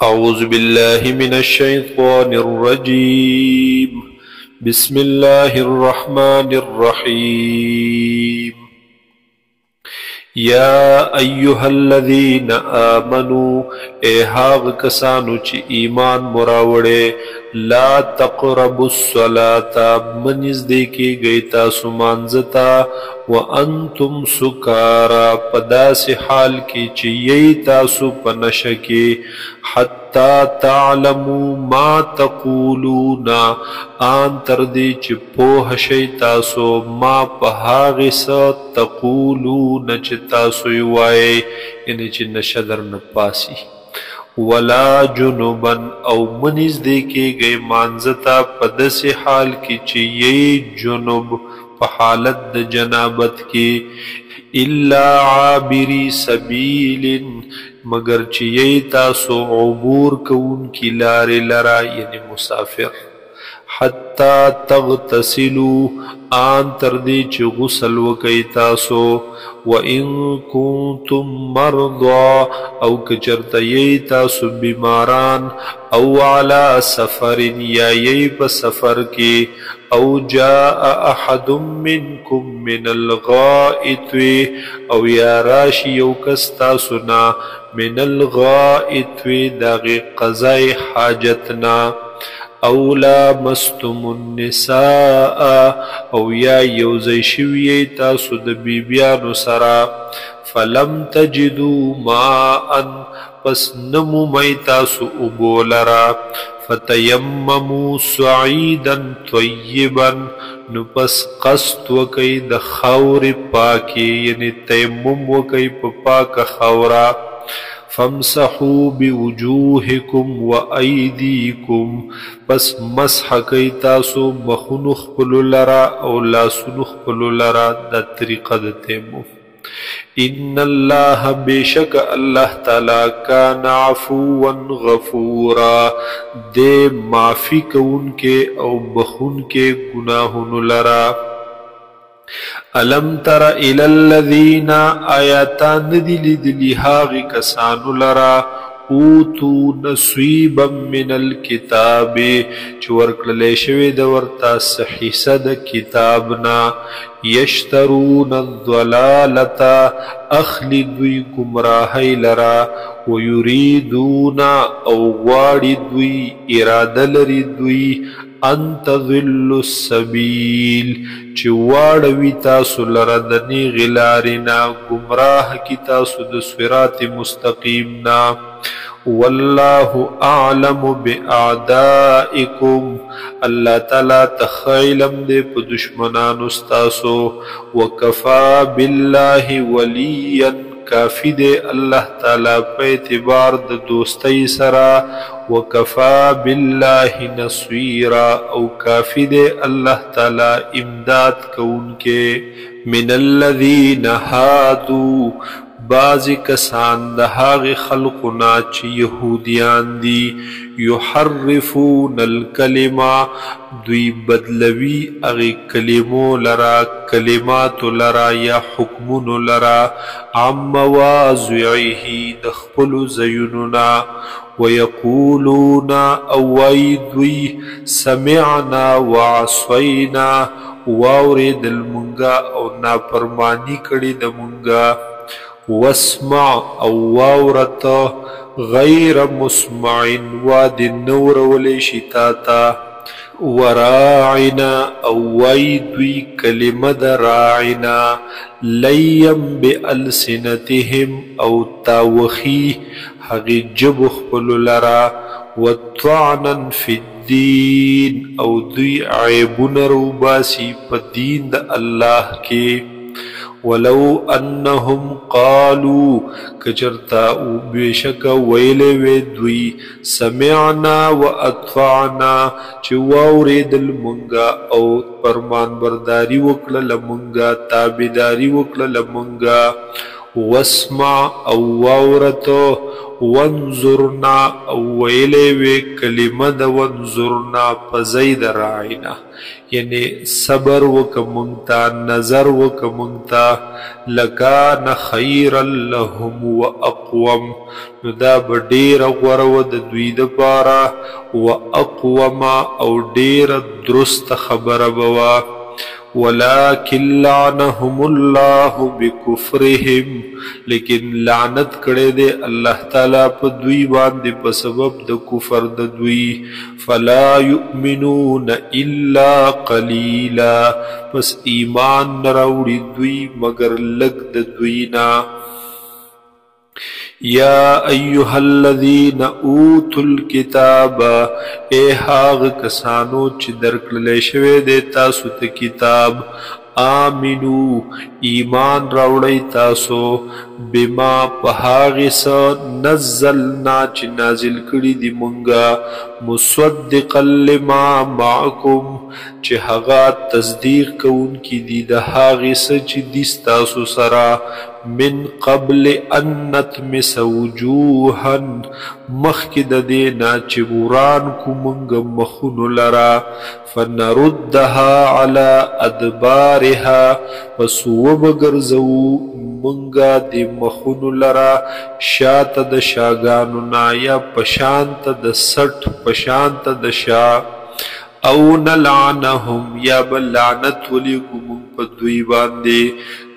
أعوذ بالله من الشيطان الرجيم. بسم الله الرحمن الرحيم. يا أيها الذين آمنوا إيهاغ كسانو چی ایمان مراوڑے لا تقربوا الصلاة منز دیکی گئیتا سمانزتا وانتم سکارا پداس حال کی چی یی تاسو پنشکی حتی تعلموا ما تقولون آن تردی چی پوہ شی تاسو ما پہاغ سا تقولون چی تاسو یوائے یعنی چی نشدر نپاسی ولا جنوبا او منز دیکے گئے مانزتا پدس حال کی چی یی جنوب پحالت جنابت کی الا عابری سبیل مگر چی یی تاسو عبور کون کی لار لرا یعنی مسافر حتی تغتسلو آن تردی چی غسل وکی تاسو وَإِن كُنتُم مَّرْضَىٰ او کچرت یی تاسو بیماران او علی سفر یا یی پا سفر کی او جاء احد منکم من الغائط او یا راشی یو کس تاسونا من الغائط داغی قضاء حاجتنا او لامستم النساء او یا یوزی شوی تاسو د بیبیانو سرا فلم تجدو ماءن پس نمو می تاسو ابولرا فتیممو سعیدا طیبا نو پس قصد وکی د خور پاکی یعنی تیمم وکی پاک خورا فامسحوا بوجوهکم و ایدیکم پس مسح کئی تاسو مخونو خپلو لرا او لاسونو خپلو لرا دا طریقہ دا تیمم ان اللہ بیشک اللہ تعالی کان عفوا غفورا دے معافی کون کے او بخون کے گناہن لرا الم تر الى الذین آیاتان دلی دلی هاغی کسانو لرا اوتو نصیبا من الكتاب چورکلے شوی دورتا صحیصہ دا کتابنا یشترون الضلالتا اخلی دوی گمراہی لرا ویریدون او غاڑی دوی ارادہ لری دوی ان تضل السبیل چی واڑوی تاسو لردنی غلارنا گمراہ کی تاسو د صراط مستقیمنا واللہ اعلم باعدائکم اللہ تعالی تخیلم دے پا دشمنان استاسو وکفا باللہ ولیا کافی دے اللہ تعالی پہ اعتبار د دوستی سرا وکفا باللہ نصیرا او کافی دے اللہ تعالی امداد کون کے من الذین ہادو بعض کسان دہاغ خلقنا چی یہودیان دی یحرفون الکلمہ دوی بدلوی اغی کلمو لرا کلمات لرا یا حکمون لرا عم مواضعیہی دخپل زیننا ویقولون اویدوی سمعنا وعصینا واورد المنگا او ناپرمانی کڑی دمنگا واسمع او واورت غیر مسمعن واد النور ولیشتاتا وراعنا او ویدوی کلمد راعنا لیم بألسنتهم او تاوخی حقی جب خپلو لرا وطعنا فی الدین او دوی عیبون روباسی پا دین دا اللہ کے ولو انہم قالو کچرتا او بیشک ویلے ویدوی سمعنا و اطفعنا چی واورید المنگا او فرمان برداری وکل لمنگا تابداری وکل لمنگا واسمع او واورتو وانظرنا او ویلوی کلمه د وانظرنا پزید راعینا یعنی صبر وکمونتا نظر وکمونتا لکان خیرا لهم و اقوم نو دا بډیر غورو د دوی د پارا و اقوم او ډیر درست خبره بوا ولكن لعنهم الله بكفرهم لیکن لعنت کړي دے الله تعالی په دوی باندې په سبب د کفر د دوی فلا يؤمنون الا قليلا پس ایمان نراوړي دوی مگر لګ د دوی نا یا ایها الذین اوتوا الکتاب اے هاغ کسانو چې درکړل شوی دی تاسو ته کتاب آمنو ایمان راوړی تاسو بما پهاغس نزلنا چې نازل کړي دی مونږه مصدقا لما معکم چې هغه تصدیق کوونکی دی د هغه چې دی تاسو سره من قبل ان نطمس وجوها مخکې د دې نه چې وران کو مونږ مخونو لرا فنردها على ادبارها پس وبګرځو مونږه د مخونو لرا شاته د شاګانو نا یا پشانت د سټ پشانت د شا او نلعنهم یا بلعنت ولیکم په دوی باندې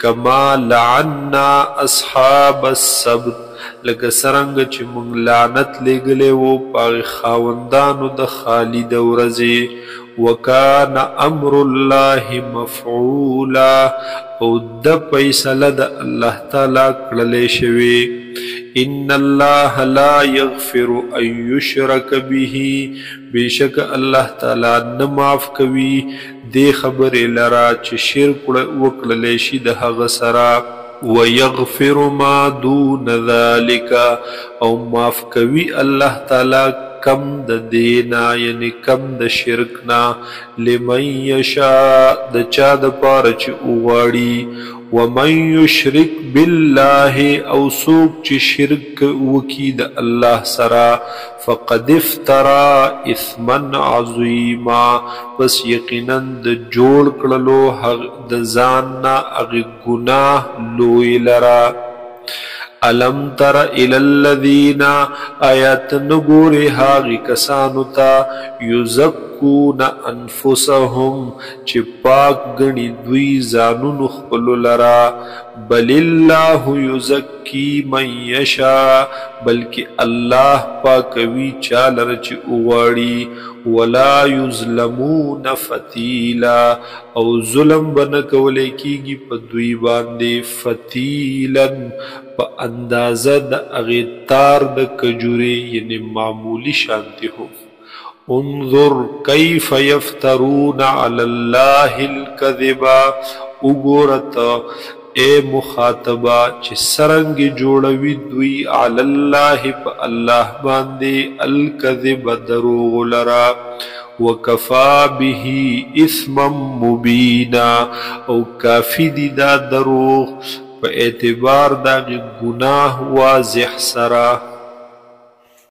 کما لعنا اصحاب السبت لکه څرنګه چې مونږ لعنت لګلې وو په خاوندانو د خالد ورځې وکان امر الله مفعولا او د فیصله د الله تعالی کړلې شوی ان الله لا يغفر ان يشرك به بیشک الله تعالی نه معاف کوي دې خبرې لرا چې شرک وکړل شي د هغه سره ويغفر ما دون ذلك او معاف کوي الله تعالی کم د دینا یعنی کم د شرکنا لمن یشاء د چا د پاره چې وغواړي ومن یشرک بالله او سوک چې شرک وکي د الله سره فقد افترى اثما عظیما پس یقینا د جوړ کړلو د ځان نه هغه ګناه لوی لرا الم تر الى الذين آیات نګوري هاغي کسانو ته یزکون انفسهم چې پاک غني دوی ځانونو خپل لرا بل الله یزکی من یشاء بلکې الله پاکوي چالر چې وغواړي ولا یظلمون فتیلا او ظلم بنه کولای کیږي په دوی باندې فتیلا په اندازه د هغې تار د کجورې یعنی معمولی شانتي هم انظر کیف یفترون علی الله الکذب وګورت اے مخاطبه چې سرنګ جوړوي دوی علی الله په الله باندې الکذب دروغ لرا وکفا به اثما مبینا او کافی دی دا دروغ په اعتبار دا گناه واضح سرا